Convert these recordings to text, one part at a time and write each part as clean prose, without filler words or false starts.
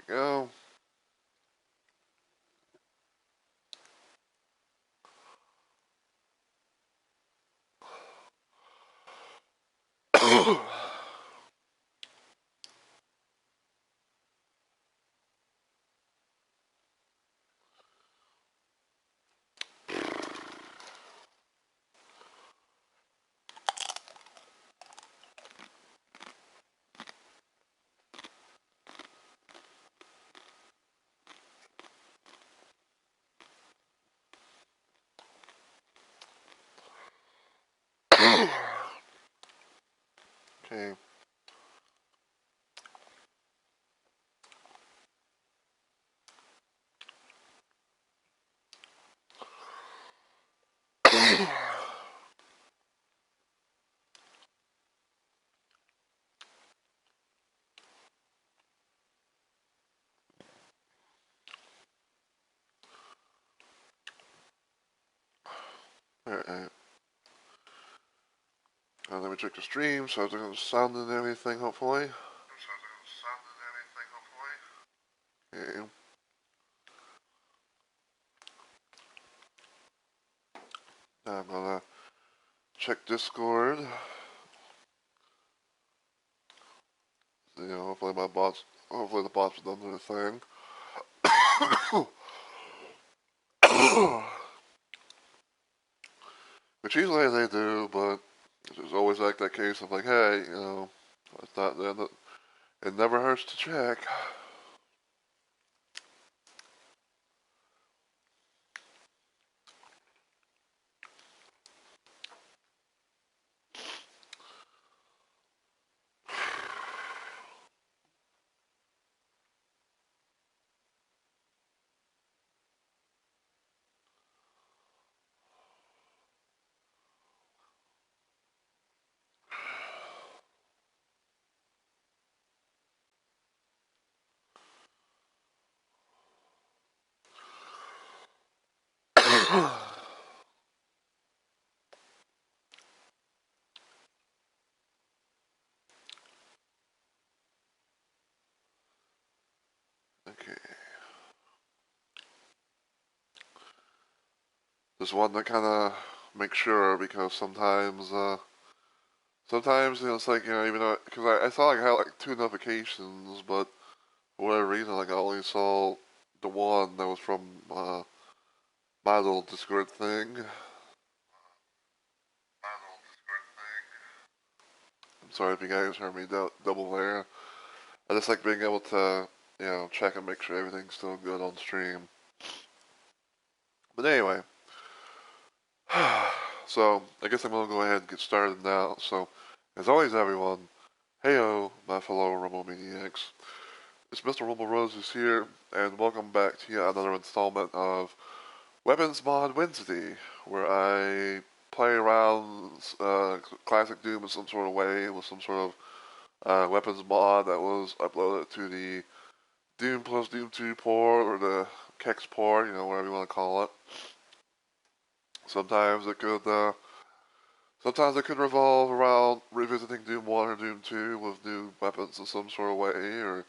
go. Okay. Alright. Let me check the stream so there's sound and everything, hopefully. Okay. Now I'm gonna check Discord. Hopefully hopefully the bots have done their thing. Which usually they do, but there's always like that case of like, hey, it's not that it never hurts to check. Okay. Just wanted to kind of make sure because sometimes it's like even though because I saw like I had like two notifications, but for whatever reason like I only saw the one that was from my little Discord thing. I'm sorry if you guys heard me double there. I just like being able to check and make sure everything's still good on stream. But anyway, so I guess I'm gonna go ahead and get started now. So as always, everyone, heyo, my fellow Rumble Maniacs. It's Mr. Rumble Roses here, and welcome back to yet another installment of Weapons Mod Wednesday, where I play around classic Doom in some sort of way with some sort of weapons mod that was uploaded to the Doom plus Doom 2 port or the Kex port, whatever you want to call it. Sometimes it could revolve around revisiting Doom 1 or Doom 2 with new weapons in some sort of way, or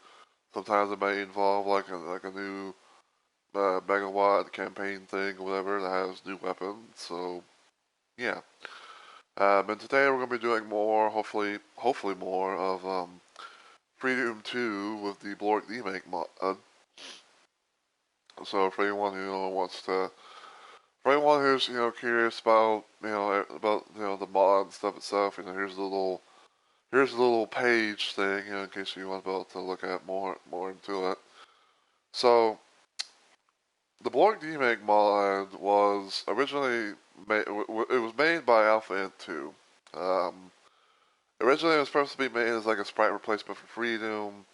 sometimes it may involve like a new megawatt campaign thing or whatever that has new weapons. So yeah. And today we're going to be doing more, hopefully more of FreeDoom 2 with the Blork remake mod. So for anyone who wants to, for anyone who's curious about the mod and stuff itself, here's a little page thing in case you want to look at more into it. So the Blork remake mod was originally made. It was made by Alpha Int 2. Originally, it was supposed to be made as like a sprite replacement for FreeDoom,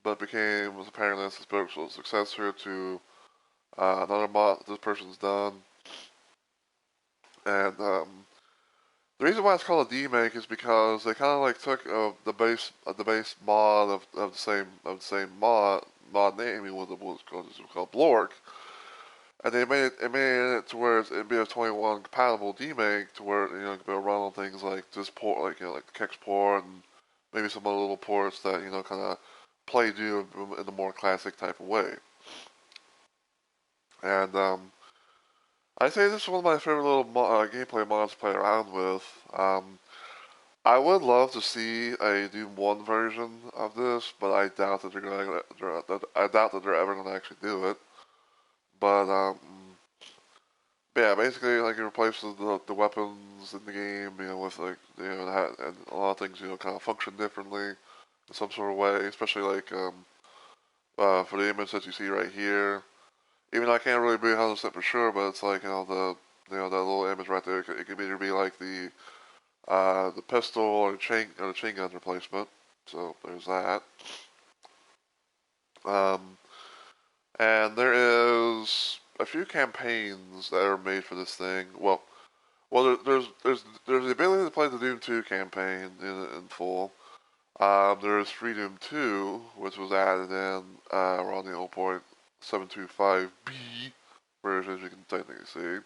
but was apparently a spiritual successor to another mod that this person's done. And the reason why it's called a demake is because they kind of like took the base mod of the same mod name. It was called Blork, and they made it to where it'd be a 21 compatible demake to where you can be able to run on things like this port, like like the Kex port and maybe some other little ports that kind of play Doom in a more classic type of way. And I say this is one of my favorite little gameplay mods to play around with. I would love to see a Doom 1 version of this, but I doubt that I doubt that they're ever gonna actually do it. But yeah, basically like it replaces the weapons in the game, with like and a lot of things kind of function differently in some sort of way, especially like for the image that you see right here. Even though I can't really be 100% for sure, but it's like that little image right there. It could either be like the pistol or the chain gun replacement. So there's that. Um, and there is a few campaigns that are made for this thing. Well, there's the ability to play the Doom 2 campaign in full. There's FreeDoom 2, which was added in around the 0.725b version, as you can technically see.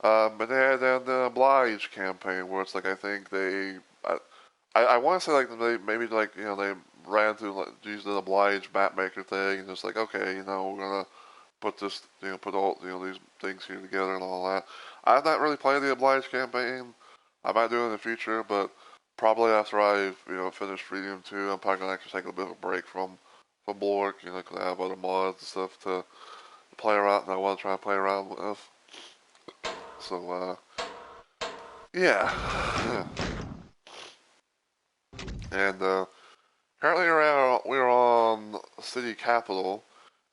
And they had the Oblige campaign, where it's like I think I want to say like they maybe like they ran through like used the Oblige mapmaker thing and just like okay we're gonna put this put all these things here together and all that. I've not really played the Oblige campaign. I might do it in the future, but probably after I've finished FreeDoom 2, I'm probably gonna actually take a bit of a break from Blork, because I have other mods and stuff to play around and I want to try and play around with. So yeah. And currently we're on City Capital,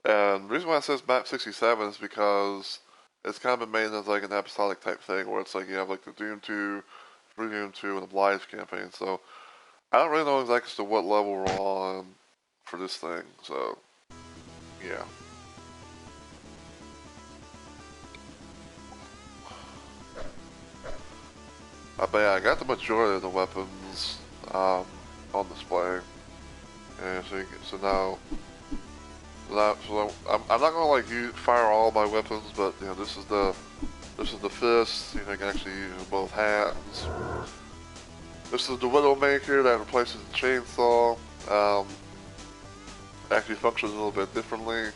and the reason why it says map 67 is because it's kind of been made as like an episodic type thing, where it's like you have like the Doom 2, Doom 2, and the Blythe campaign. So I don't really know exactly as to what level we're on for this thing. So yeah. But yeah, I got the majority of the weapons on display. And so now I'm not gonna like fire all my weapons, but this is the fist. You can actually use both hands. This is the Widowmaker that replaces the chainsaw. Actually functions a little bit differently.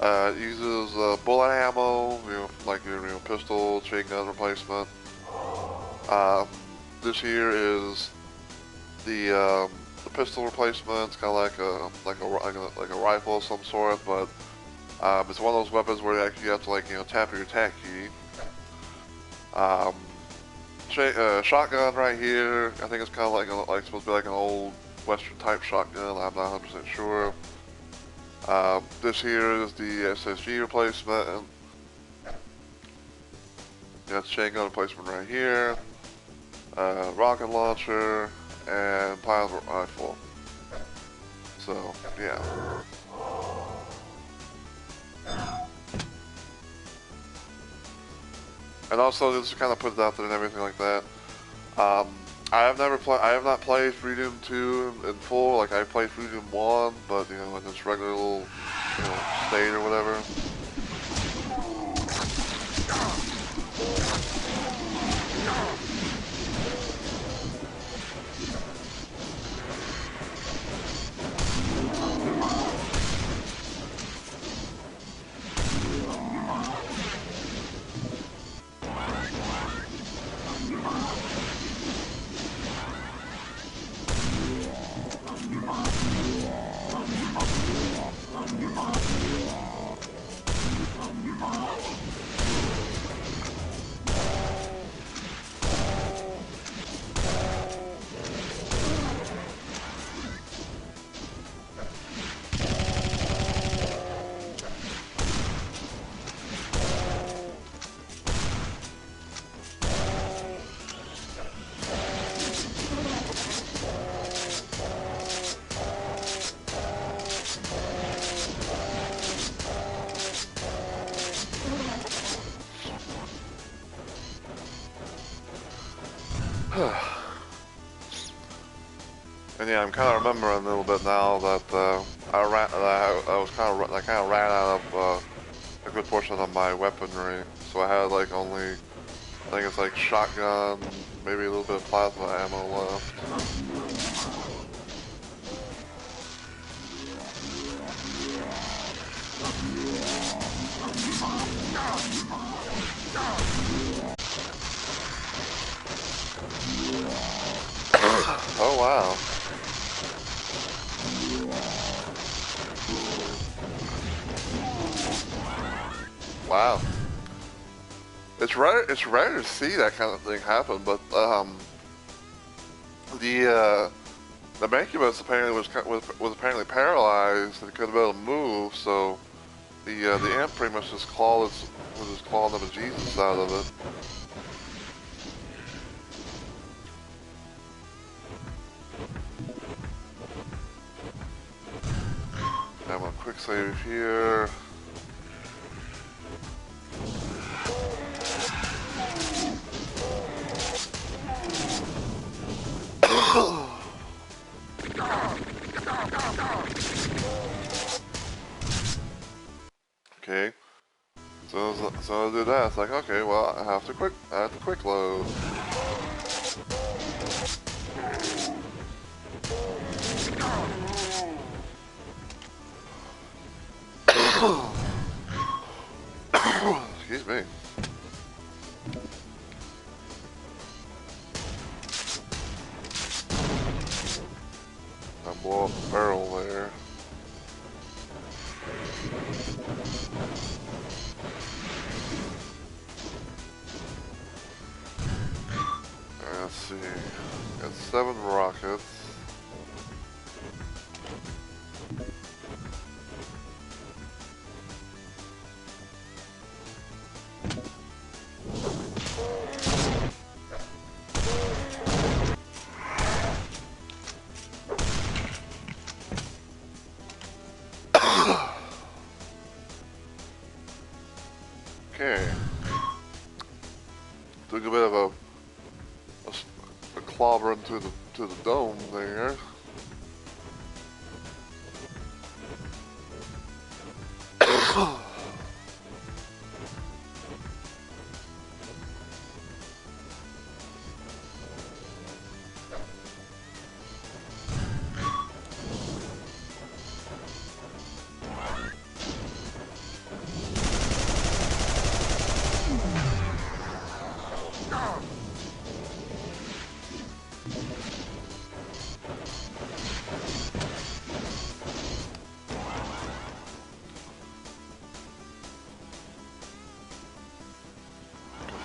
It uses bullet ammo, like your pistol, chain gun replacement. This here is the pistol replacement. It's kind of like a rifle of some sort, but it's one of those weapons where you actually have to like tap your attack key. Shotgun right here. I think it's kind of like supposed to be like an old Western type shotgun. I'm not 100% sure. This here is the SSG replacement. That's chain gun replacement right here. Rocket launcher and plasma rifle. So yeah. And also just to kind of put it out there and everything like that. I have not played FreeDoom 2 in full. Like I played FreeDoom 1, but in this regular little state or whatever. And yeah, I'm kind of remembering a little bit now that I kind of ran out of a good portion of my weaponry, so I had like only, I think it's like shotgun, maybe a little bit of plasma ammo left. wow. Wow. It's rare to see that kind of thing happen, but the Mancubus apparently was apparently paralyzed and couldn't be able to move, so the imp pretty much just was just clawing the bejesus out of it. I'm gonna quick save here. Okay, so I do that. It's like, okay, well, I have to quick load. Excuse me. I blow up the barrel there. Let's see. Got 7 rockets. Okay. Took a bit of a clobber into the dome there.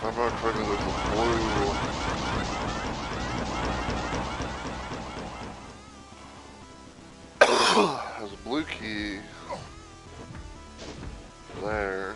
I'm not trying to look for blue. There's a blue key there.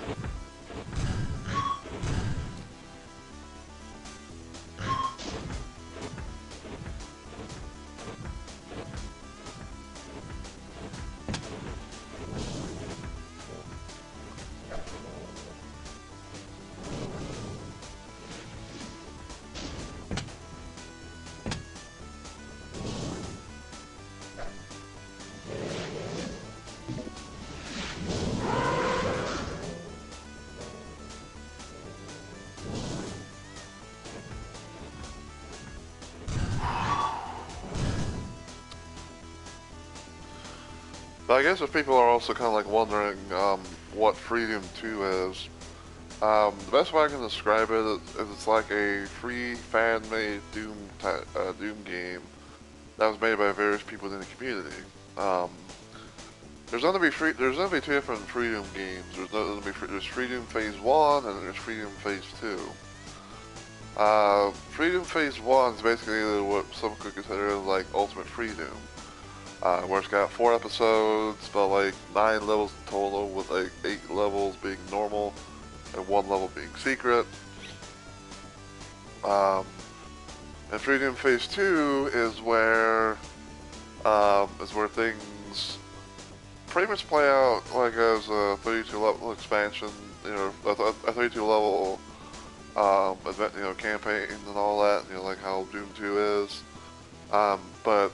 But I guess if people are also kind of like wondering what FreeDoom 2 is, the best way I can describe it is it's like a free fan-made Doom game that was made by various people within the community. There's gonna be 2 different FreeDoom games. There's FreeDoom Phase 1 and there's FreeDoom Phase 2. FreeDoom Phase 1 is basically what some could consider like Ultimate FreeDoom. Where it's got 4 episodes, but like 9 levels in total, with like 8 levels being normal and 1 level being secret. And FreeDoom Phase 2 is where things pretty much play out like as a 32 level expansion, you know, a 32 level event, you know, campaign and all that, you know, like how Doom 2 is. But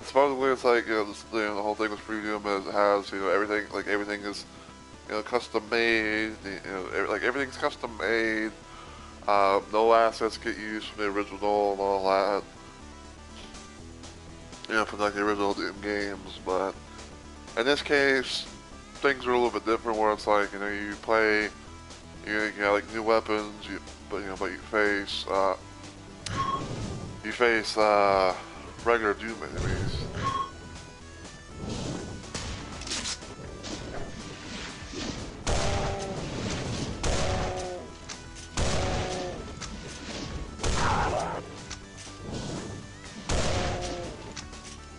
supposedly it's like, you know, the whole thing with FreeDoom is it has, you know, everything is, you know, custom made, you know, like everything's custom made. No assets get used from the original and all that. You know, from like the original Doom games, but in this case, things are a little bit different where it's like, you know, you play, you got like new weapons, but you face, regular Doom enemies.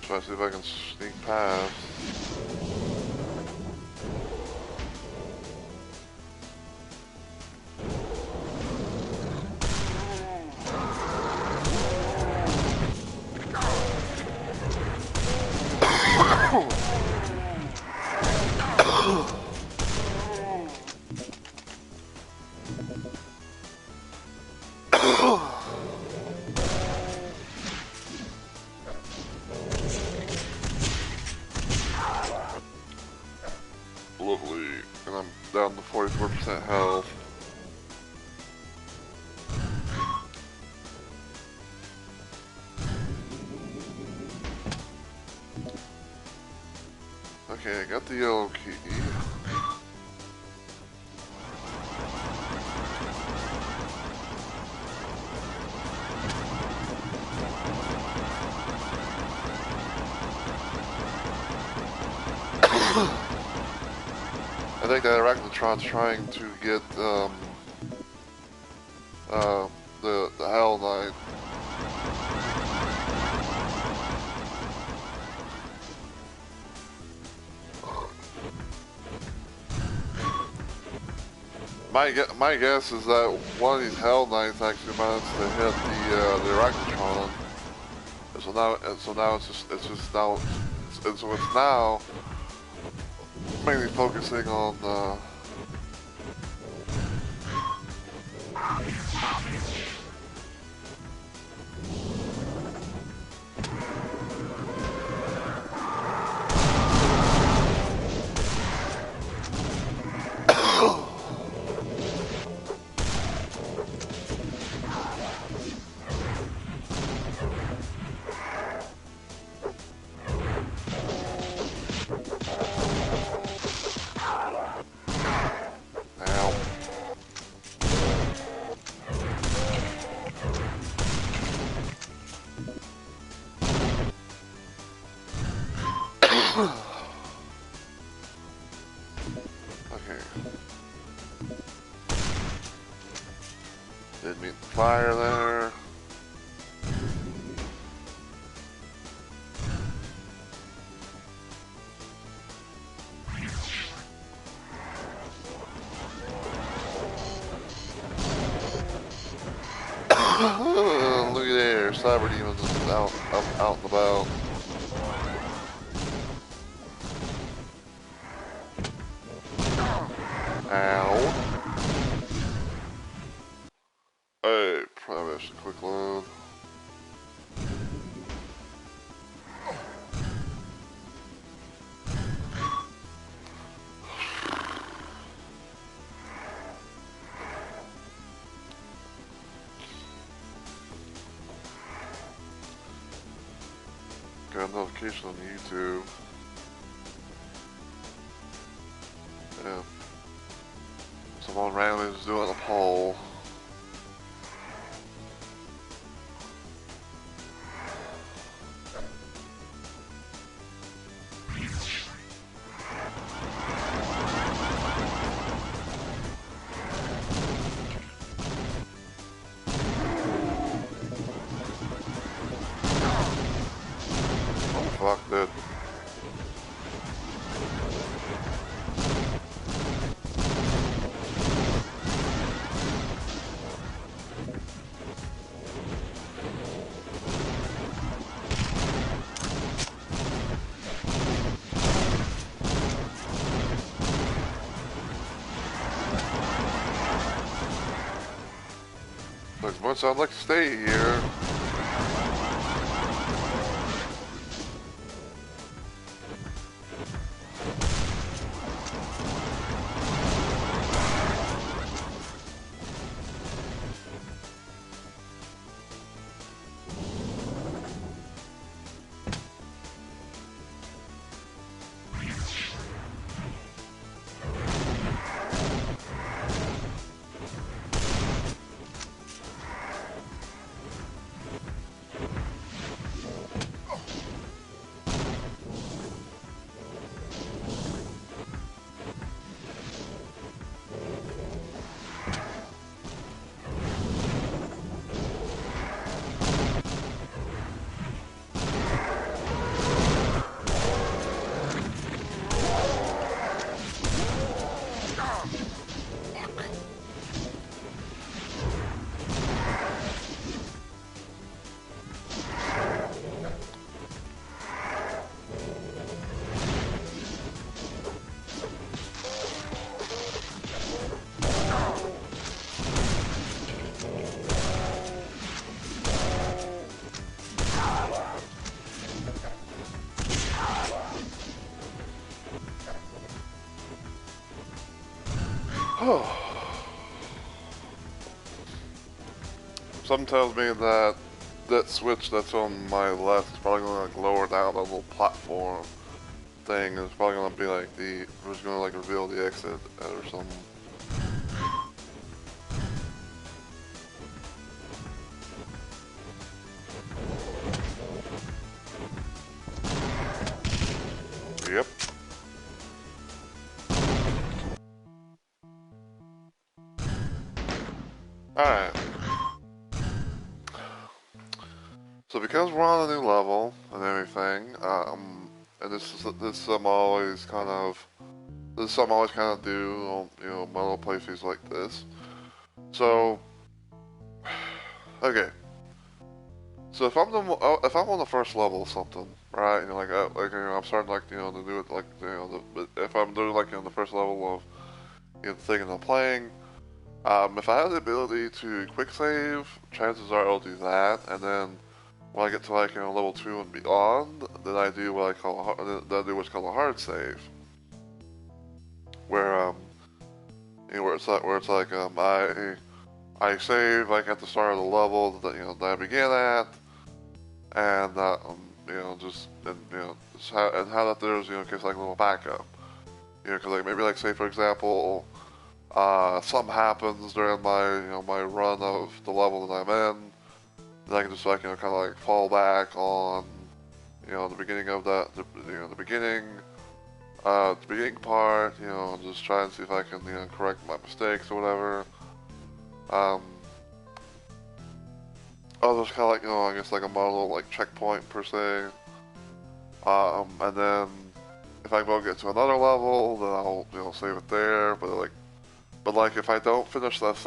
Try to see if I can sneak past. Lovely, and I'm down to 44% health. Okay, I got the yellow key. I think that Arachnotron's trying to get the Hell Knight. My guess is that one of these Hell Knights actually managed to hit the Arachnotron. And so now it's now mainly focusing on okay. Didn't meet the fire there. Look at there, Cyber Demons is out and about. Ow. Hey, probably just a quick load. Got a notification on YouTube. Yeah. Someone randomly is doing a poll. Fuck that. Look, as much as I'd like to stay here. Something tells me that that switch that's on my left is probably going to like lower down a little platform thing. It's probably going to be like it's going to like reveal the exit or something. Yep. Alright. So because we're on a new level and everything, and this is something I always kind of do on, you know, my little playthroughs like this. So, okay. So if I'm on the first level of something, right? You know, like you know, I'm starting like, you know, to do it like, you know, but if I'm doing like, you know, the first level of, you know, the thing that I'm playing, if I have the ability to quick save, chances are I'll do that, and then when I get to like, you know, level 2 and beyond, then I do what I call then I do what's called a hard save, where you know, where it's like I save like at the start of the level that, you know, that I began at, and you know, just and you know, and how that there's, you know, in case like a little backup, you know, because like maybe like say for example, something happens during my, you know, my run of the level that I'm in, then I can just like, you know, kind of like fall back on, you know, the beginning of you know, the beginning part, you know, just try and see if I can, you know, correct my mistakes or whatever. I'll just kind of like, you know, I guess like a model like checkpoint per se. And then if I go get to another level, then I'll, you know, save it there. But like if I don't finish this,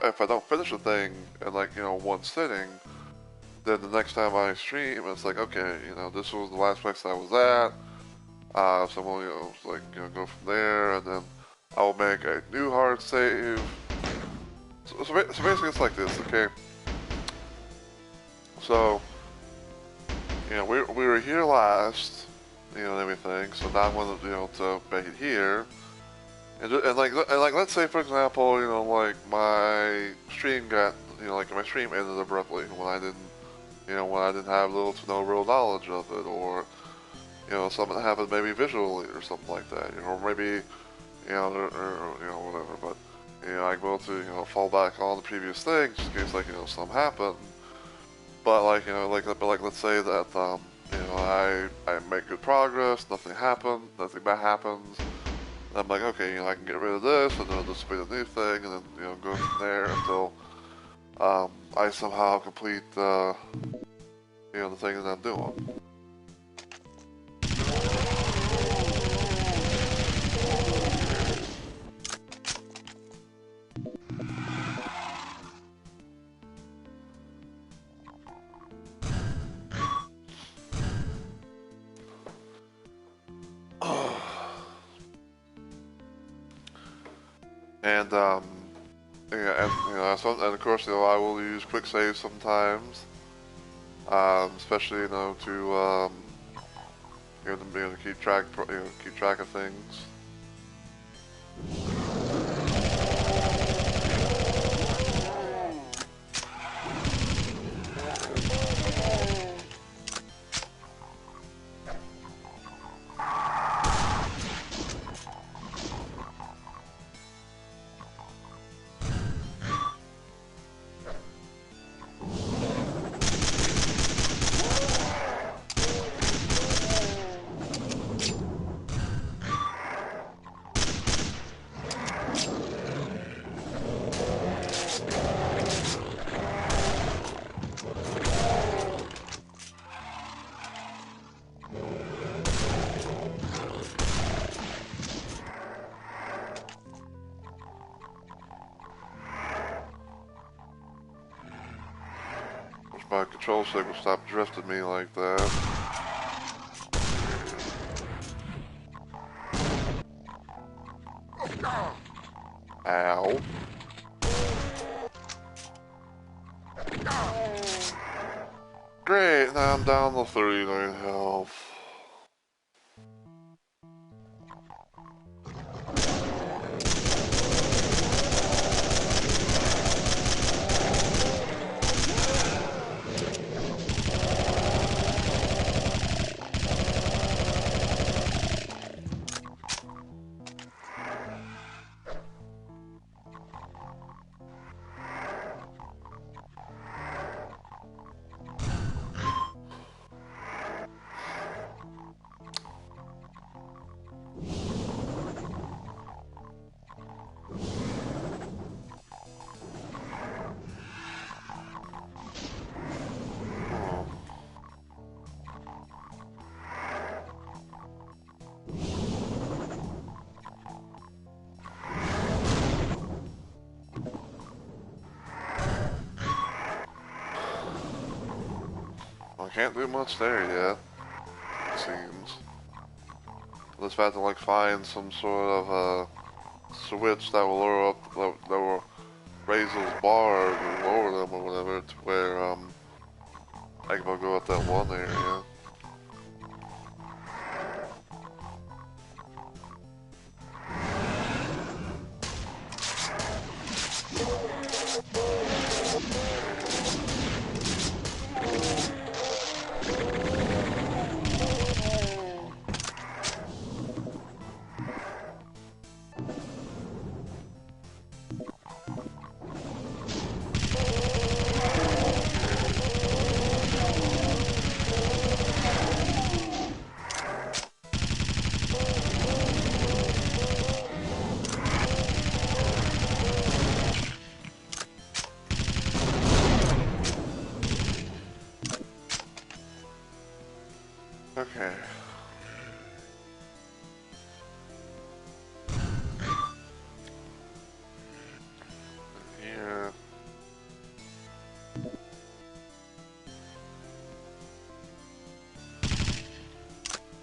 if I don't finish the thing in like, you know, one sitting, then the next time I stream, it's like, okay, you know, this was the last place I was at. So we'll, you know, like, you know, go from there, and then I'll make a new hard save. So basically, it's like this, okay? So, you know, we were here last, you know, and everything. So now I'm going to, you know, to make it here, and like let's say for example, you know, like my stream got, you know, like my stream ended abruptly when I didn't, you know, when I didn't have little to no real knowledge of it, or you know, something that happened maybe visually or something like that, you know, or maybe, you know, or you know, whatever. But you know, I'm able to, you know, fall back on the previous thing just in case like, you know, something happened. But like, you know, but like let's say that you know, I make good progress, nothing happened, nothing bad happens. And I'm like, okay, you know, I can get rid of this, and then this will be the new thing, and then, you know, go from there until I somehow complete you know, the thing that I'm doing. And yeah, and you know, and of course, you know, I will use quick save sometimes, especially, you know, to you know, to keep track of things. My control stick will stop drifting me like that. Ow. Great, now I'm down to 39 health. I can't do much there yet, it seems. I just have to like find some sort of switch that will lower up, that will raise those bars or lower them or whatever to where I can go up that one area. Okay. Here.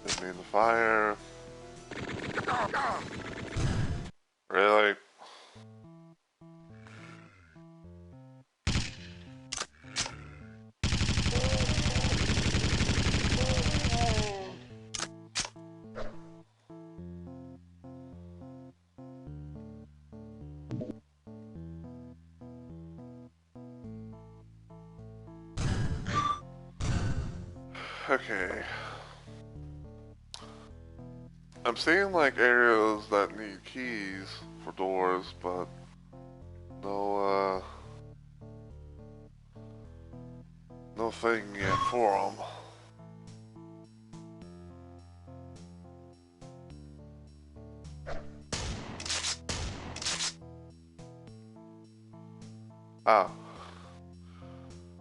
Hit me in the fire. Really? Okay. I'm seeing like areas that need keys for doors, but no, no thing yet for them. Ah.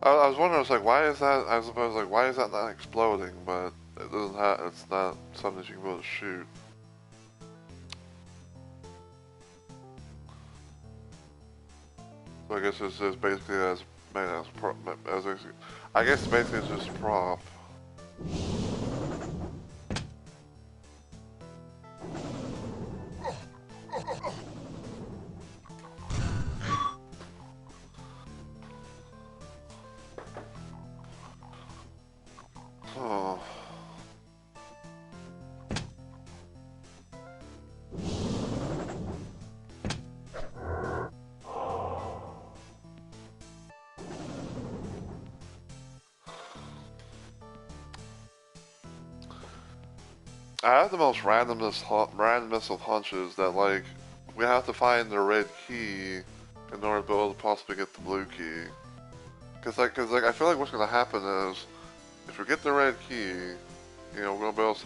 I was wondering, I was like, why is that, I suppose, like, why is that not exploding, but it doesn't have, it's not something you can be able to shoot. So I guess it's just basically as made as I guess basically it's just a prop. Oh. I have the most randomest of hunches that, like, we have to find the red key in order to be able to possibly get the blue key. Cause like, I feel like what's gonna happen is, if we get the red key, you know, we're gonna be able to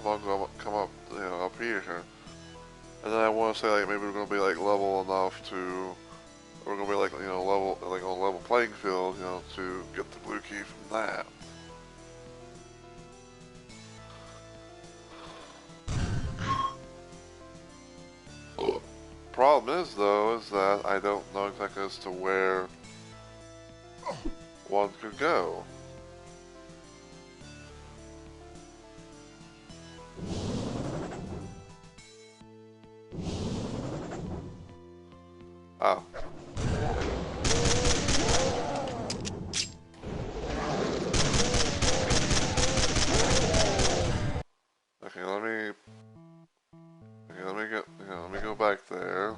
come up, you know, up here. And then I want to say, like, maybe we're gonna be, like, level enough to, we're gonna be, like, you know, level, like, on a level playing field, you know, to get the blue key from that. Problem is, though, is that I don't know exactly as to where one could go. Oh. Okay, let me get, you know, let me go back there.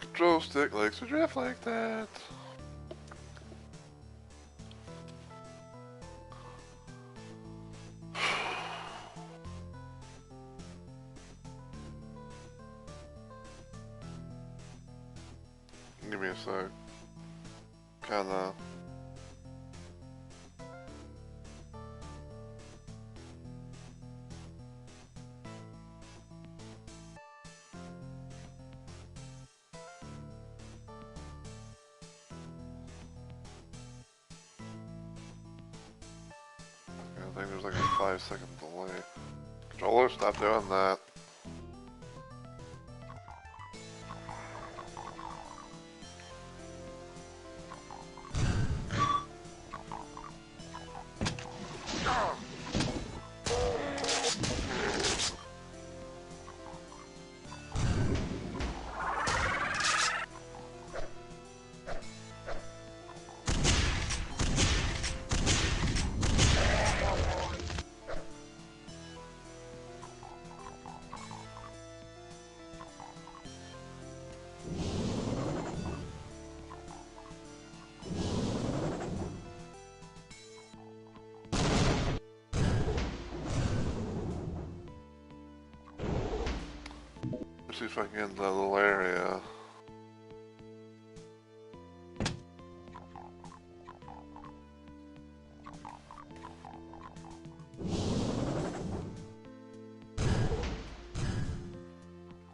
control stick likes to drift like that. Give me a sec. Kinda. I think there's like a 5-second delay. Controller, stop doing that. Let's see if I can get in that little area.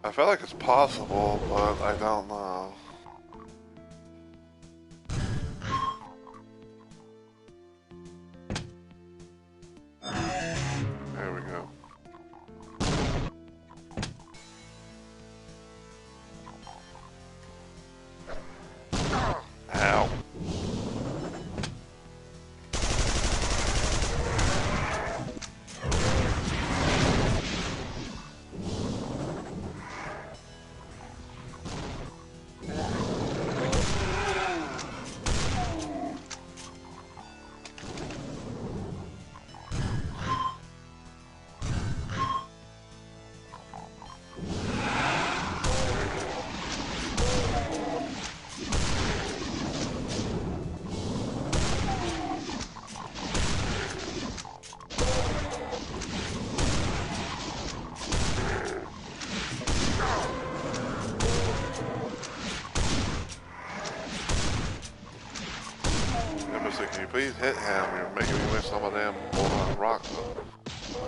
I feel like it's possible, but I don't know. There we go. Ow. Can you please hit him? You're making me wish some of them rock,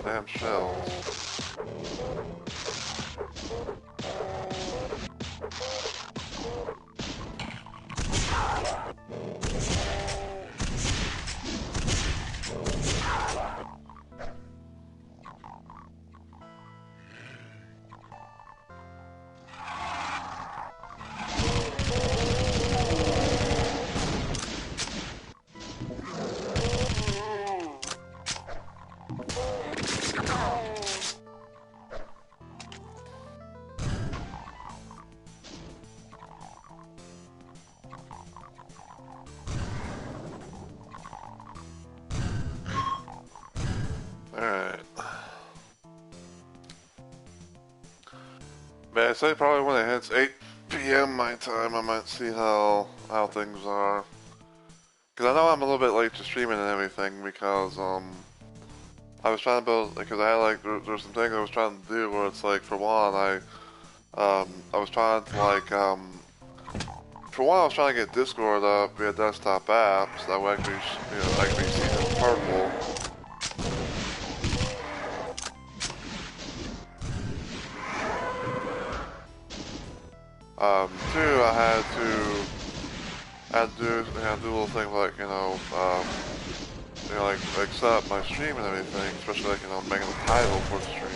damn shells. Alright. But I say probably when it hits 8 p.m. my time, I might see how things are. Because I know I'm a little bit late to streaming and everything because, I was trying to build, because I had like, there's some things I was trying to do where it's like, for one, I was trying to like, for one I was trying to get Discord up via desktop app, so that way I could be, I could be seen in purple. Two, I had to do little things like, like set up my stream and everything, especially like, making the title for the stream.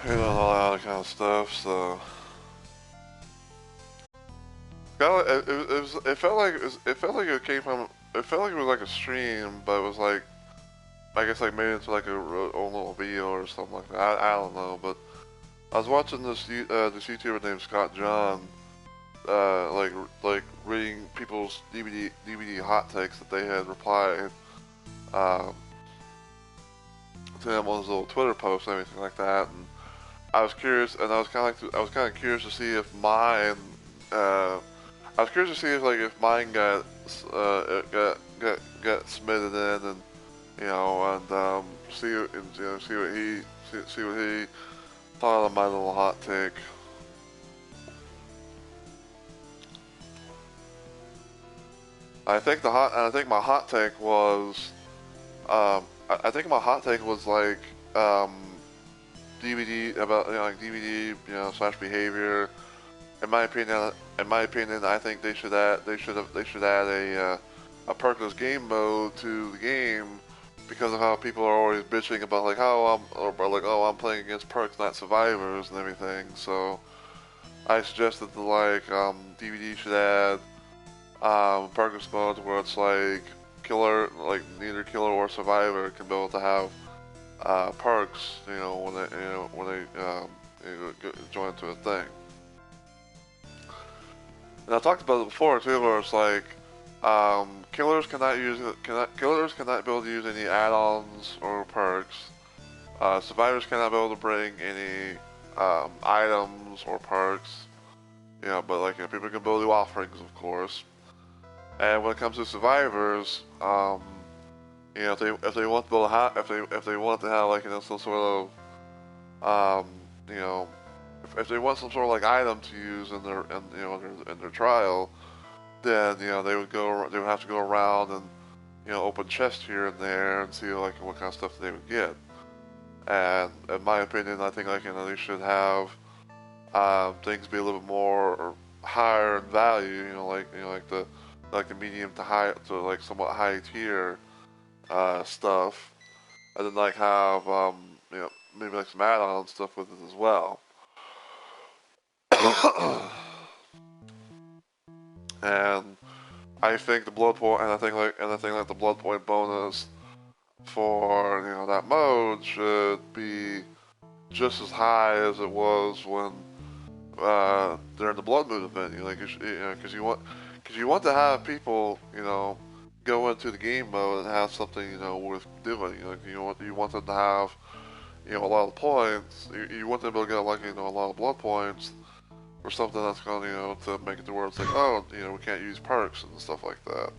All that kind of stuff, It felt like it felt like it came from. It felt like it was like a stream, but it was like I guess like made into like a own little video or something like that. I don't know, but I was watching this YouTuber named Scott John, like reading people's DVD hot takes that they had replied um, to him on his little Twitter post and everything like that, and I was curious, and I was kind of curious to see if mine. I was curious to see if mine got submitted in, and see what he thought of my little hot take. I think my hot take was I think my hot take was like DVD about like DVD slash behavior. In my opinion, I think they should add a perkless game mode to the game because of how people are always bitching about like I'm playing against perks, not survivors and everything. So I suggested that DVD should add perkless modes where it's like killer, like neither killer or survivor can be able to have perks, when they join into a thing. And I talked about it before too, where it's like killers cannot be able to use any add-ons or perks. Survivors cannot be able to bring any items or perks. But people can build new offerings, of course. And when it comes to survivors, if they want to build if they want to have some sort of if they want some sort of like item to use in their trial, then they would have to go around and open chests here and there and see like what kind of stuff they would get. And in my opinion, I think they should have things be a little bit more higher in value. Like the medium to high to like somewhat high tier stuff, and then have maybe like some add-on stuff with it as well. And I think the blood point, and I think like the blood point bonus for that mode should be just as high as it was when during the blood moon event. Because you want to have people go into the game mode and have something worth doing. You want them to have a lot of points. You want them to get a lot of blood points or something that's going to make it to where it's like, oh, we can't use perks and stuff like that.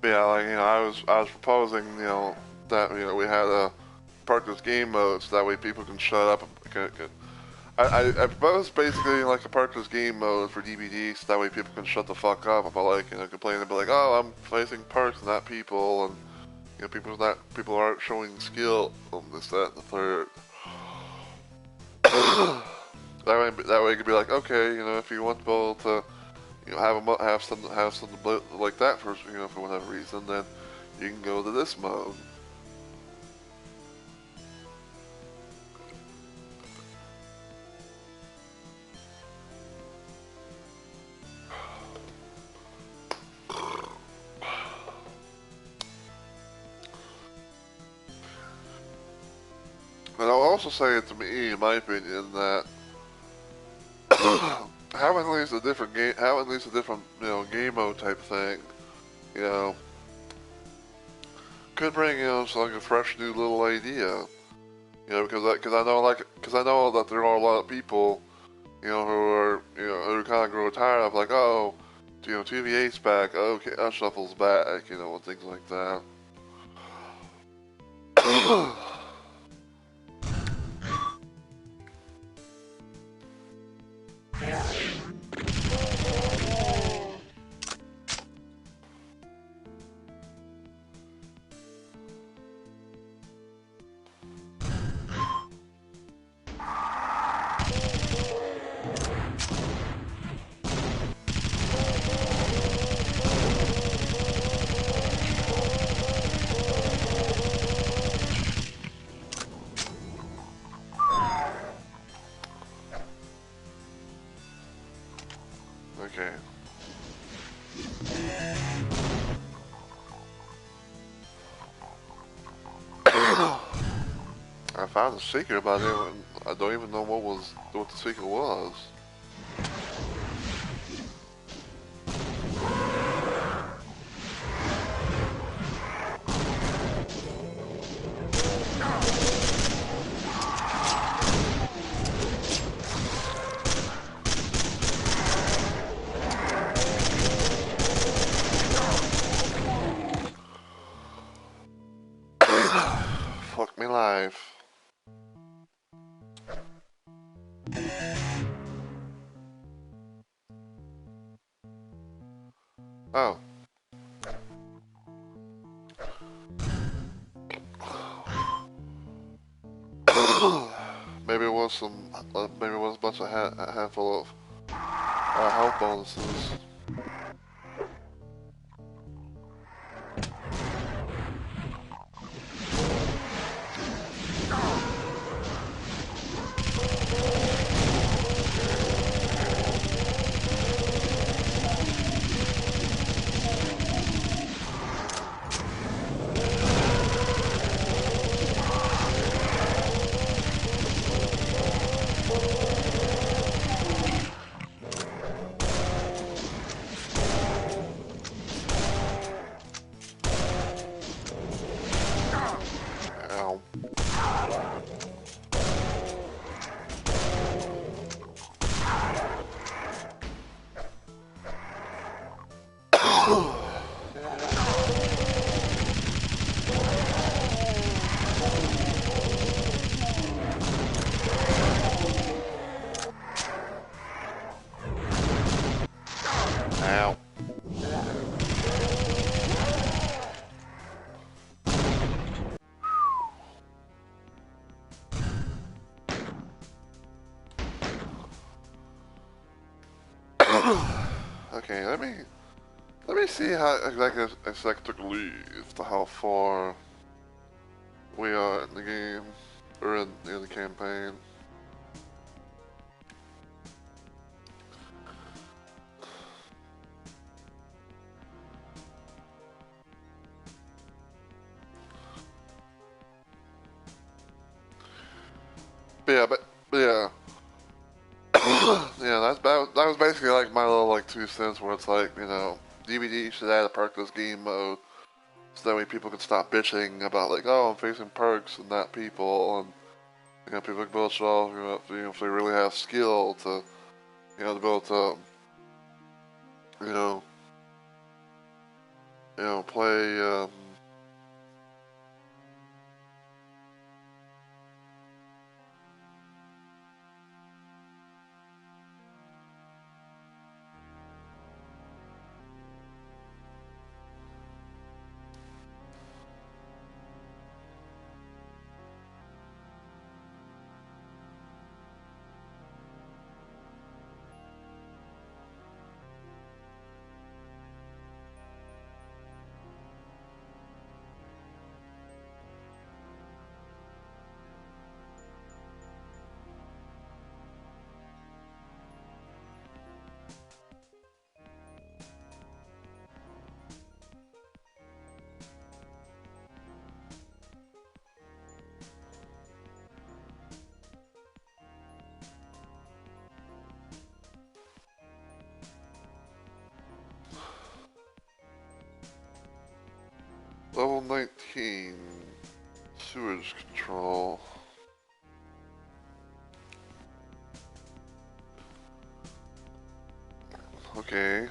Yeah, I was proposing, that we had a perkless game mode so that way people can shut up. I proposed basically like a perkless game mode for DVD so that way people can shut the fuck up about complaining about oh, I'm facing perks and not people, and people aren't showing skill on this, that, and the third. that way it could be like, okay, if you want people to have something like that for for whatever reason, then you can go to this mode. And I'll also say it to me, in my opinion, that having at least a different game mode type thing, could bring like a fresh new little idea, because I know that there are a lot of people, who are, who kind of grow tired of, like, oh, TVA's back, okay, Shuffle's back, and things like that. Okay. I found the secret, but I don't even know what the secret was. Fuck me life. Oh. Maybe it was maybe it was a bunch of a handful of health bonuses. Ow. Ow. Okay, let me see how exactly how far we are in the game or in the campaign. But yeah. Yeah, that was basically like my little like 2 cents where it's like, DVD should add a perkless game mode so that way people can stop bitching about like, oh, I'm facing perks and not people, and people can be able to show off, if they really have skill to, to be able to, you know, play. Level 19, sewage control. Okay.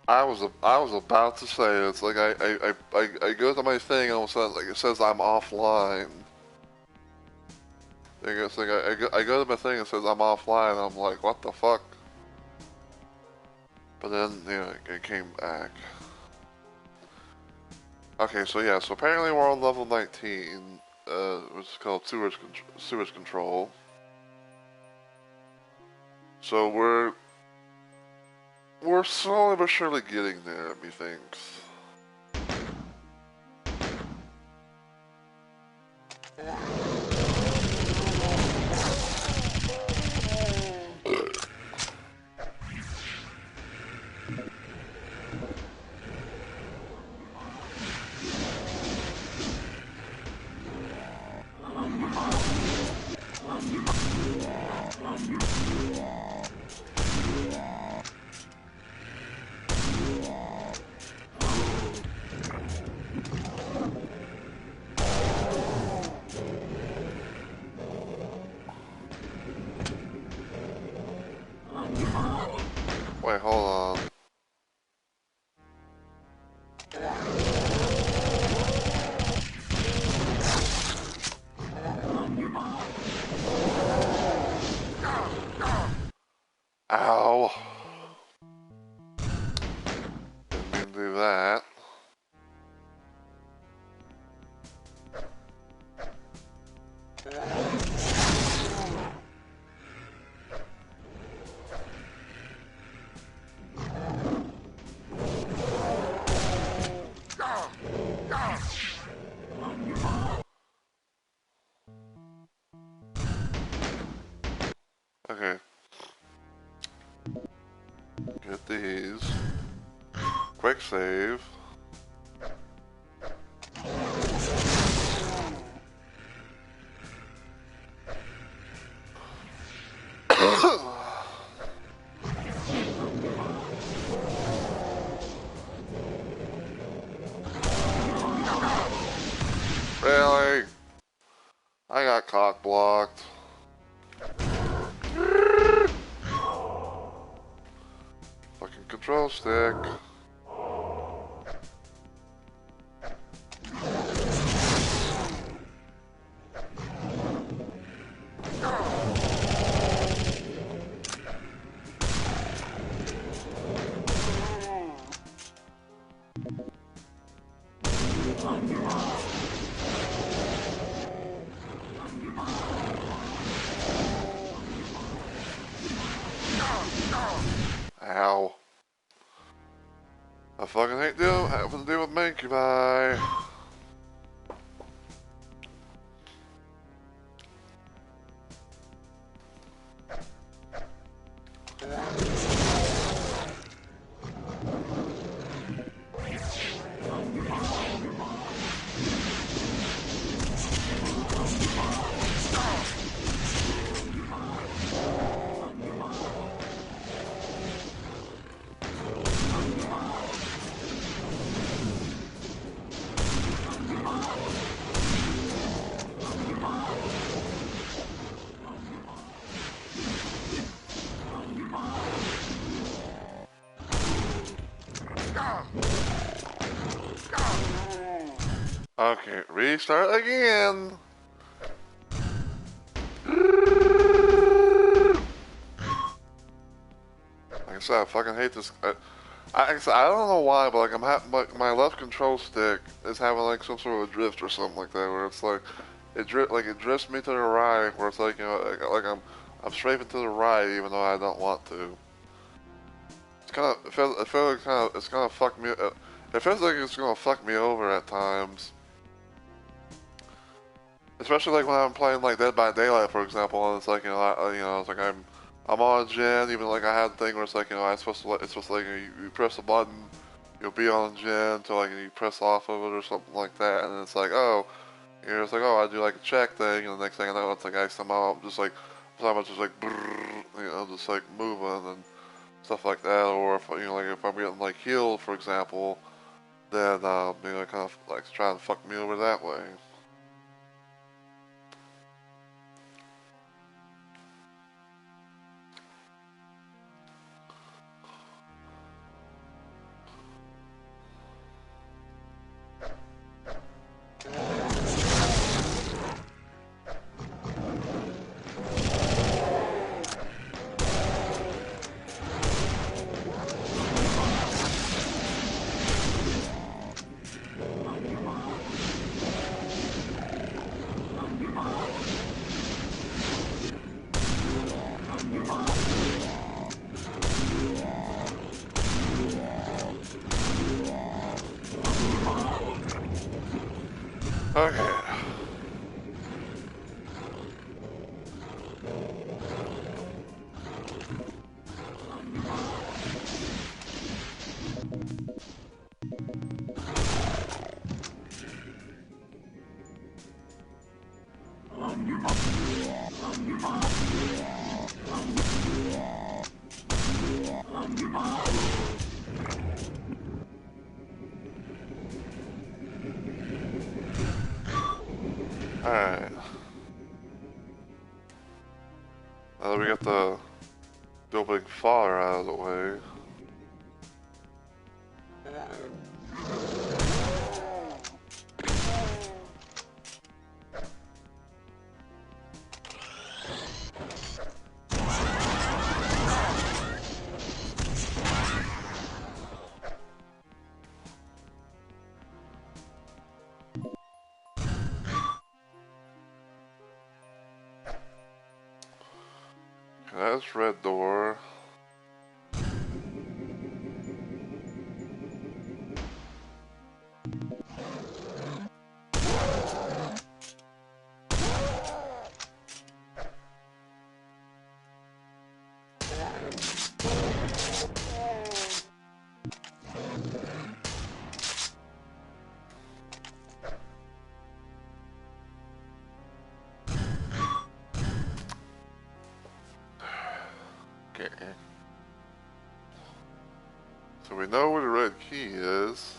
I was about to say, it's like I go to my thing and all of a sudden like it says I'm offline. It's like I go to my thing and it says I'm offline and I'm like, what the fuck? But then, you know, it came back. Okay, so yeah, so apparently we're on level 19, which is called sewage control. So we're slowly but surely getting there, methinks. Wait, hold on. Ow. Didn't mean to do that. Okay. Get these. Quick save. Really? I got cock blocked. Fucking control stick. Ow. I fucking hate having to deal with Mancubi. Okay, restart again. Like I said, I fucking hate this. I don't know why, but like my left control stick is having like some sort of a drift or something like that, where it's like it drifts me to the right, where it's like, you know, like I'm strafing to the right even though I don't want to. It's kind of it feels like it's gonna fuck me. It feels like it's gonna fuck me over at times. Especially like when I'm playing like Dead by Daylight, for example, and it's like, you know, it's like I'm on a gen, even like I had the thing where it's like, you know, it's supposed to like you press a button, you'll be on gen until like you press off of it or something like that, and it's like, oh, you know, it's like, oh, I do like a check thing, and the next thing I know, it's like I somehow I'm just like brrr, you know, just like moving, and stuff like that, or if like if I'm getting like healed, for example, then maybe I kind of like try and fuck me over that way. Okay. Alright. Now that we got the opening fire out of the way. That's red door. Okay. So we know where the red key is.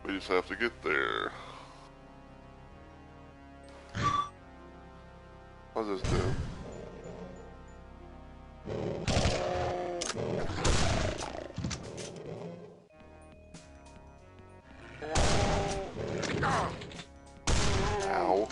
We just have to get there. What does this do? Ow.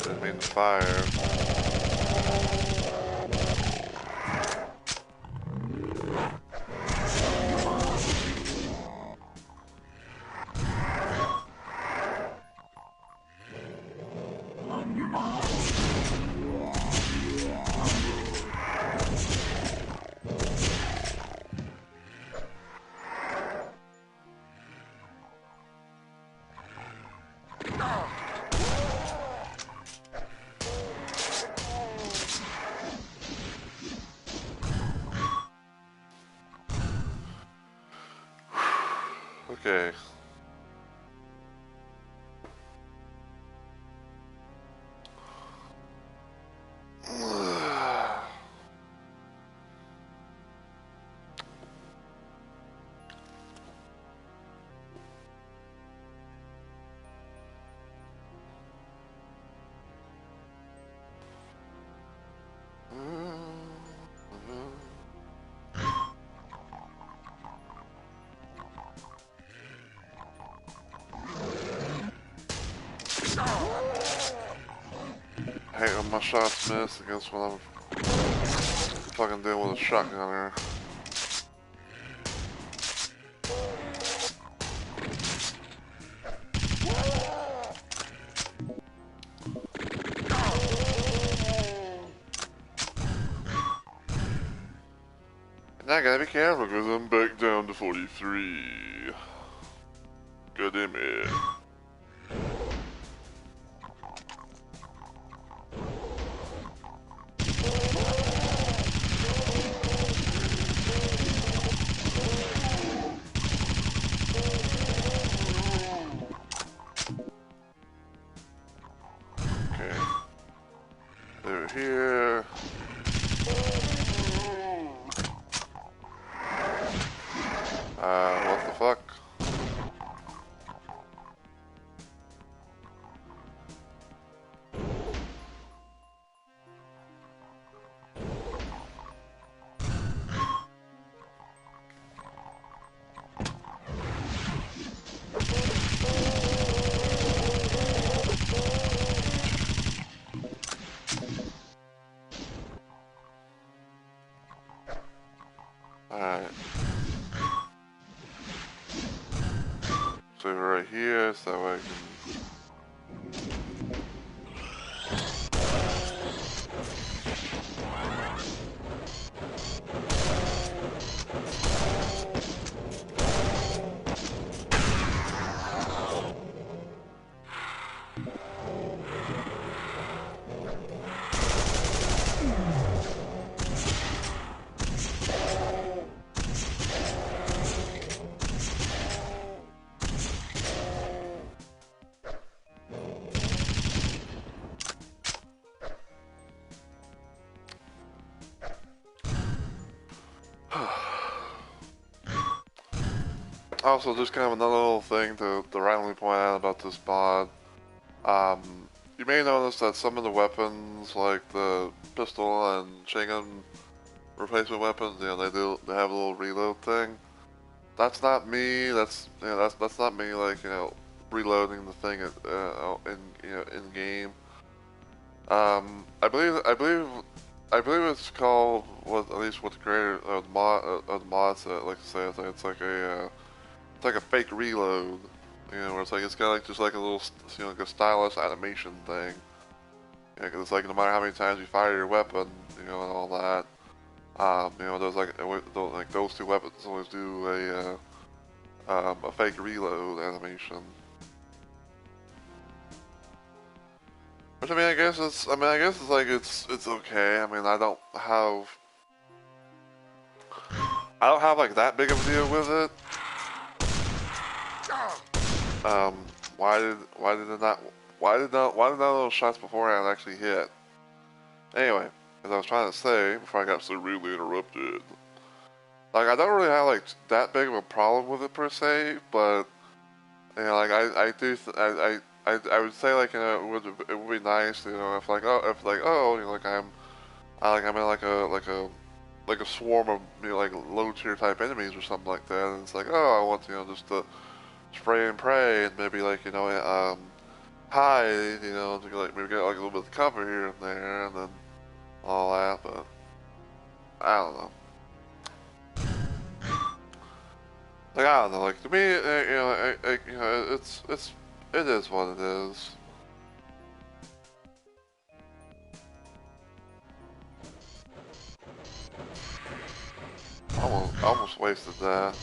Didn't mean to fire. Okay. I hate when my shots miss against when I'm fucking dealing with a shotgunner. And I gotta be careful because I'm back down to 43. God damn it. Over here. What the fuck? Alright. So right here, so that way I can... Also, just kind of another little thing to randomly point out about this mod. You may notice that some of the weapons, like the pistol and chain replacement weapons, you know, they have a little reload thing. That's not me. That's not me. Like, you know, reloading the thing in game. I believe it's called at least what the creator of the mod said. Like I said, it's like a fake reload. You know, where it's like it's kind of like just like a little, you know, like a stylus animation thing. Yeah, because it's like no matter how many times you fire your weapon, you know, and all that. You know, there's like those two weapons always do a fake reload animation. Which I mean, I guess it's like it's okay. I mean, I don't have like that big of a deal with it. Why did none of those shots beforehand actually hit? Anyway, as I was trying to say before I got so rudely interrupted, like I don't really have like that big of a problem with it per se, but you know, like I would say like, you know, it would be nice, you know, if like you know, like I'm in like a swarm of, you know, like low tier type enemies or something like that, and it's like, oh, I want, you know, just to spray and pray and maybe like, you know, hide, you know, to like maybe get like a little bit of cover here and there and then all that, but I don't know. Like, I don't know, like to me, you know, it is what it is. Almost wasted that.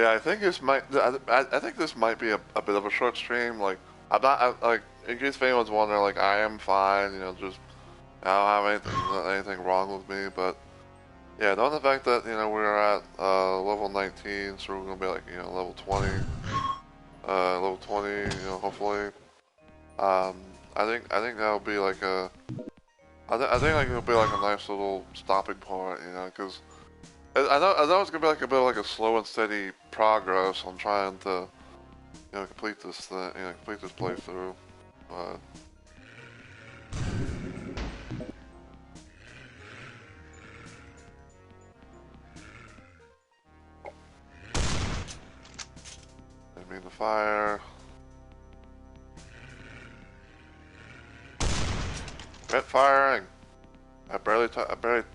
yeah, I think this might. I think this might be a bit of a short stream. Like, I'm not like in case if anyone's wondering. Like, I am fine. You know, just I don't have anything wrong with me. But yeah, knowing the fact that we're at level 19, so we're gonna be like level 20, level 20. Hopefully. I think that'll be like I think like it'll be like a nice little stopping point. Because I know it's gonna be like a bit of like a slow and steady progress on trying to complete this thing, complete this playthrough. But I mean the fire. Quit firing! I barely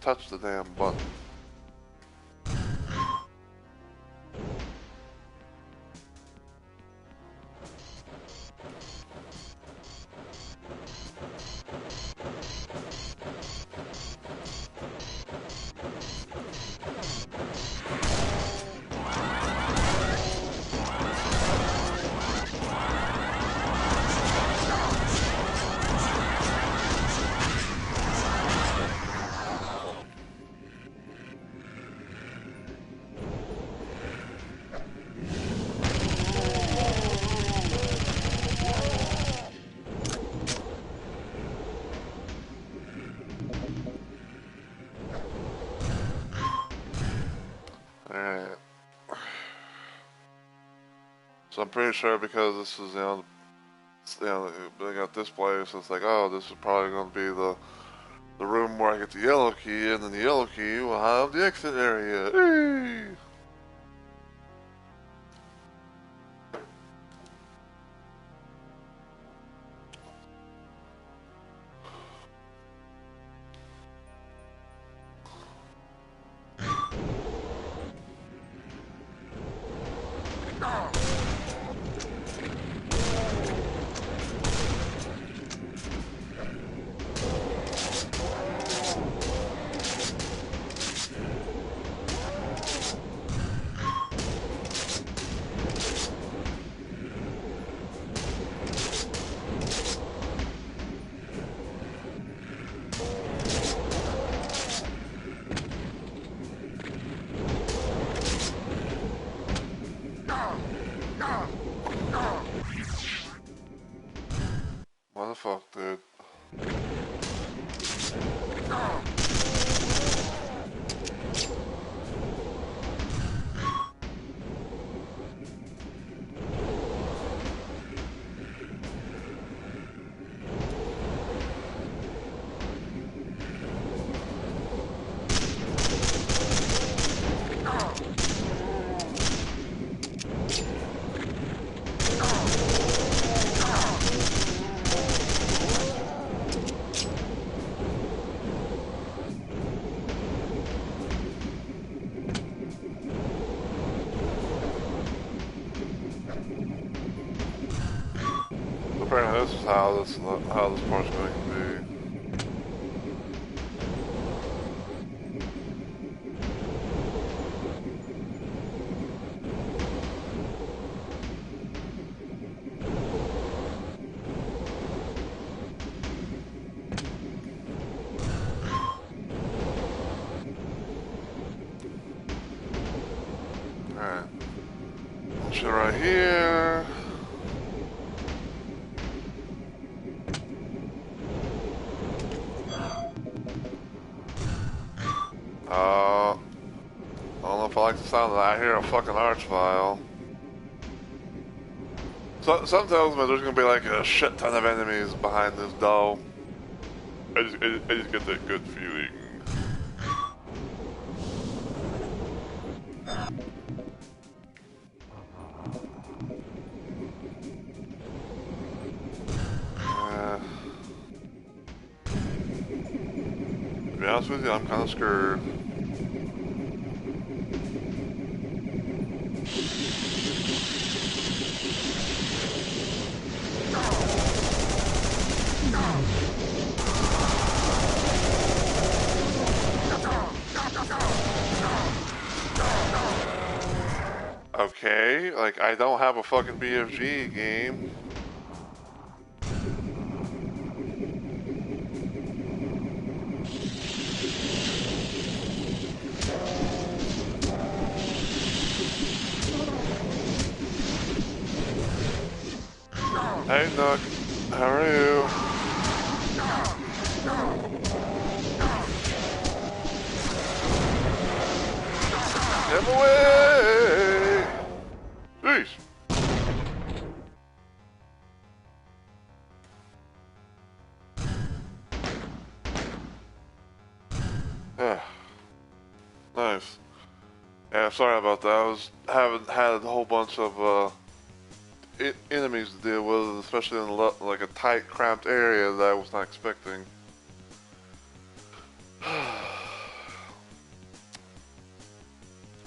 touched the damn button. Alright. So I'm pretty sure because this is, being at this place, it's like, oh, this is probably going to be the room where I get the yellow key, and then the yellow key will have the exit area. Hey! What the fuck, dude? Apparently this is how this part's going to be. Alright. Shit right here. I don't know if I like the sound of that. I hear a fucking arch file. So, something tells me there's gonna be like a shit ton of enemies behind this door. I just get that good feeling. To be honest with you, I'm kind of scared. Okay, like, I don't have a fucking BFG game. Hey, Nook. How are you? Get away! Jeez. Yeah. Nice. Yeah, sorry about that. I was haven't had a whole bunch of enemies to deal with, especially in like a tight, cramped area that I was not expecting.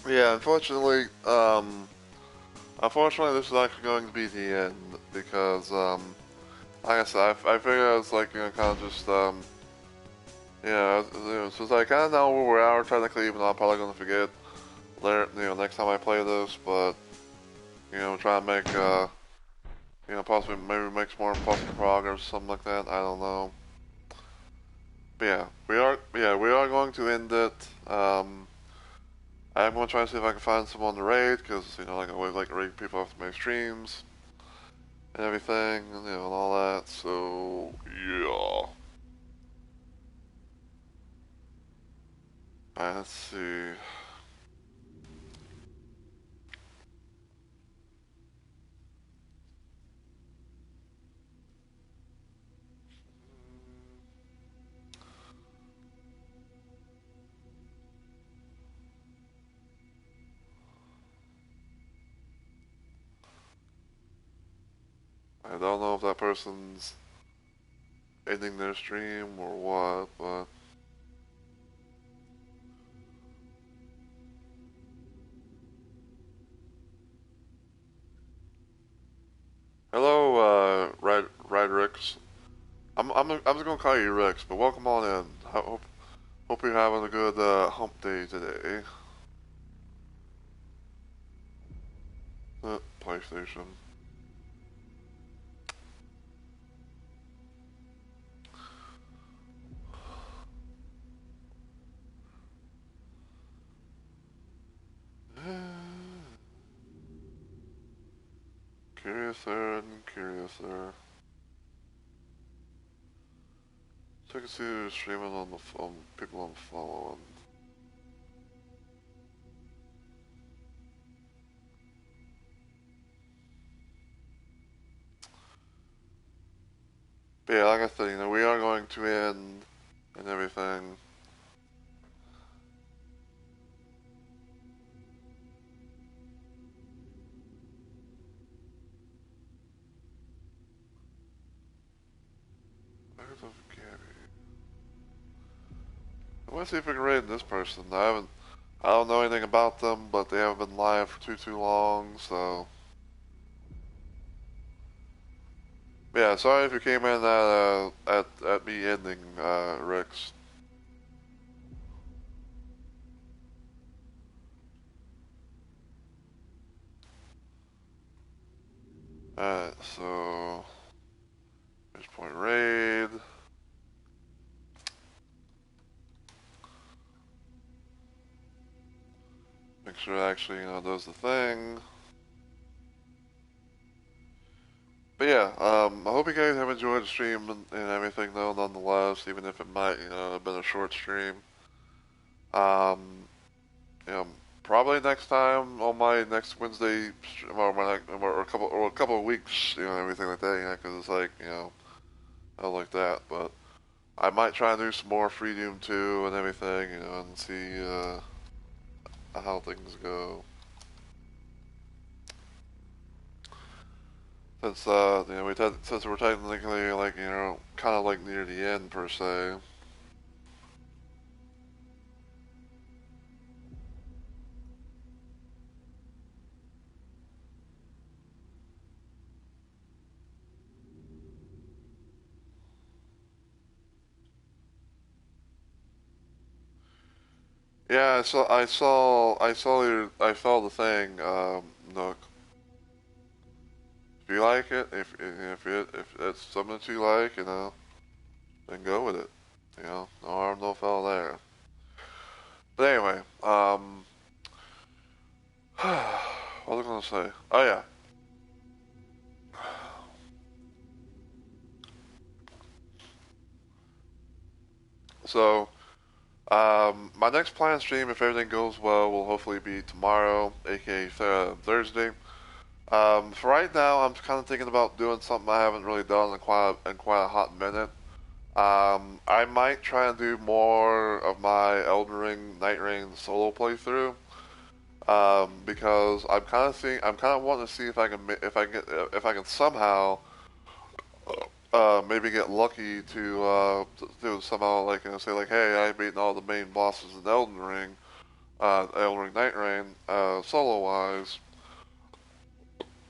Yeah, unfortunately, this is actually going to be the end because, like I said, I figured I was like, kind of just, since I kind of know where we are technically, even though I'm probably going to forget later, next time I play this, but, try to make, possibly maybe make some more possible progress, something like that. I don't know. But we are going to end it. I am going to try to see if I can find someone to raid, because, like I always like to raid people after my streams and everything, and all that, so, yeah. Alright, let's see. I don't know if that person's ending their stream or what, but... Hello, Ride Ricks. I'm just gonna call you Ricks, but welcome on in. Hope you're having a good, hump day today. PlayStation. Curiouser and curiouser. So I can see who's streaming on the phone, people I'm following. But yeah, like I said, we are going to end and everything. Where's the Gabby? I want to see if we can raid this person. I don't know anything about them, but they haven't been live for too long, so. But yeah, sorry if you came in at me ending, Rex. Alright, so there's point raid. Make sure it actually, does the thing. But yeah, I hope you guys have enjoyed the stream and everything though, nonetheless, even if it might, have been a short stream. Um, you know, probably next time on my next Wednesday, or a couple of weeks, everything like that, because it's like, I like that, but I might try and do some more FreeDoom 2 and everything, and see, how things go. Since, since we're technically, like, kind of like near the end, per se. Yeah, I saw the thing. Nook. If you like it, if it's something that you like, then go with it. No harm, no foul there. But anyway, what was I gonna say? Oh yeah. So, my next planned stream, if everything goes well, will hopefully be tomorrow, aka Thursday. For right now, I'm kind of thinking about doing something I haven't really done in quite a hot minute. I might try and do more of my Elden Ring, Night Ring solo playthrough. Because I'm kind of wanting to see if I can, if I can somehow, maybe get lucky to do somehow like, say like, hey, I beaten all the main bosses in Elden Ring Night Ring, solo wise.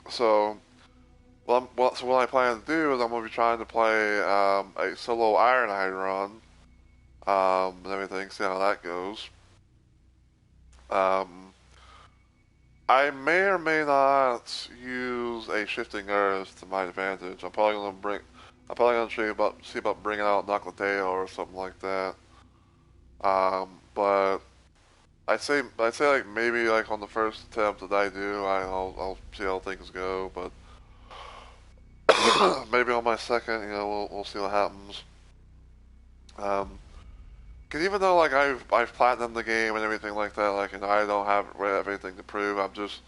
So, so what I plan to do is I'm gonna be trying to play a solo Ironhide run, and everything, see how that goes. Um, I may or may not use a shifting earth to my advantage. I'm probably gonna see about bringing out Noclateo or something like that. But I'd say like maybe like on the first attempt that I do, I'll see how things go. But maybe on my second, we'll see what happens. Um, cause even though like I've platinumed the game and everything like that, like I don't have anything to prove. I'm just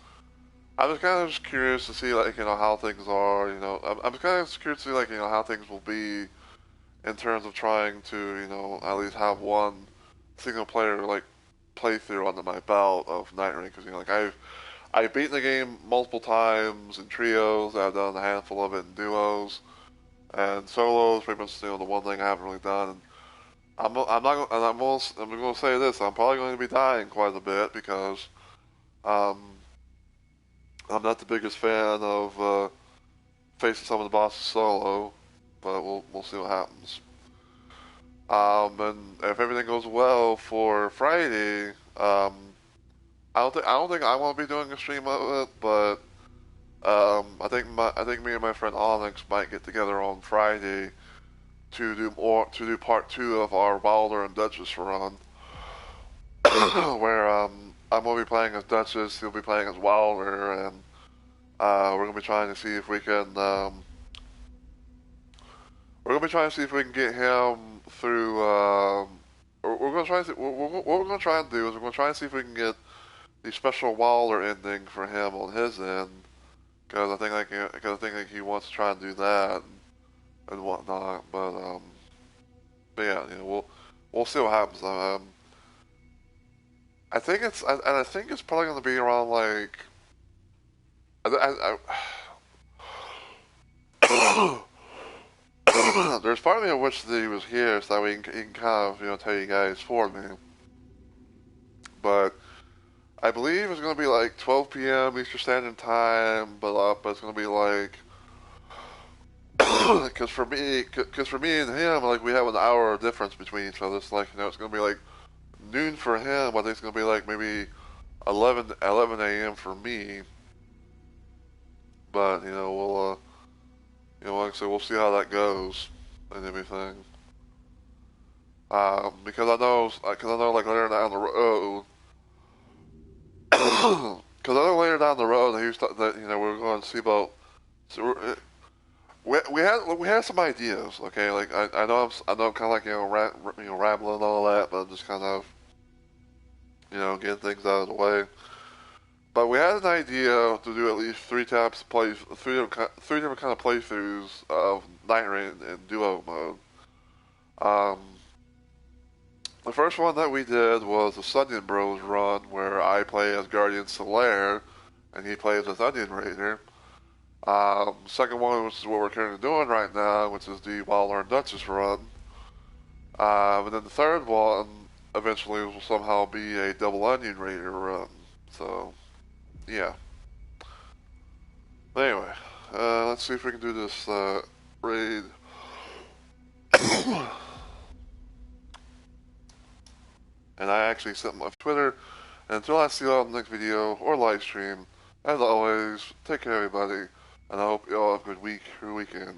kind of just curious to see like how things are. I'm kind of curious to see like how things will be in terms of trying to at least have one single player like playthrough under my belt of Night Ring, because like I've beaten the game multiple times in trios. I've done a handful of it in duos and solos. Pretty much the one thing I haven't really done. And I'm not and I'm going to say this. I'm probably going to be dying quite a bit because um, I'm not the biggest fan of facing some of the bosses solo, but we'll see what happens. And if everything goes well for Friday, I don't think I want to be doing a stream of it, but I think me and my friend Onyx might get together on Friday to do part two of our Wilder and Duchess run, where I'm gonna be playing as Duchess, he'll be playing as Wilder, and we're gonna be trying to see if we can get him through. We're gonna try to what we're gonna try and do is we're gonna try and see if we can get the special Wilder ending for him on his end, because I think like he wants to try and do that and whatnot. But yeah, we'll see what happens. I think it's probably gonna be around like there's part of me that wish that he was here so that he can kind of tell you guys for me, but I believe it's gonna be like 12 p.m. Eastern Standard Time, but it's gonna be like because for me and him, like we have an hour difference between each other. So like it's gonna be like noon for him. I think it's gonna be like maybe 11 a.m. for me. But like I said, we'll see how that goes and everything. Because I know like later down the road, because I know later down the road that he was that we're going to see about. So we had some ideas, okay? Like I know I'm kind of like rambling and all that, but I'm just kind of getting things out of the way. But we had an idea to do at least three different kind of playthroughs of Night Rain in duo mode. Um, the first one that we did was the Sundian Bros run, where I play as Guardian Solaire and he plays as Onion Raider. Second one, which is what we're currently doing right now, which is the Wilder and Duchess run. And then the third one eventually will somehow be a double Onion Raider run. So, yeah. Anyway, let's see if we can do this raid. and I actually sent them on Twitter. And until I see you all in the next video or live stream, as always, take care everybody, and I hope you all have a good week or weekend.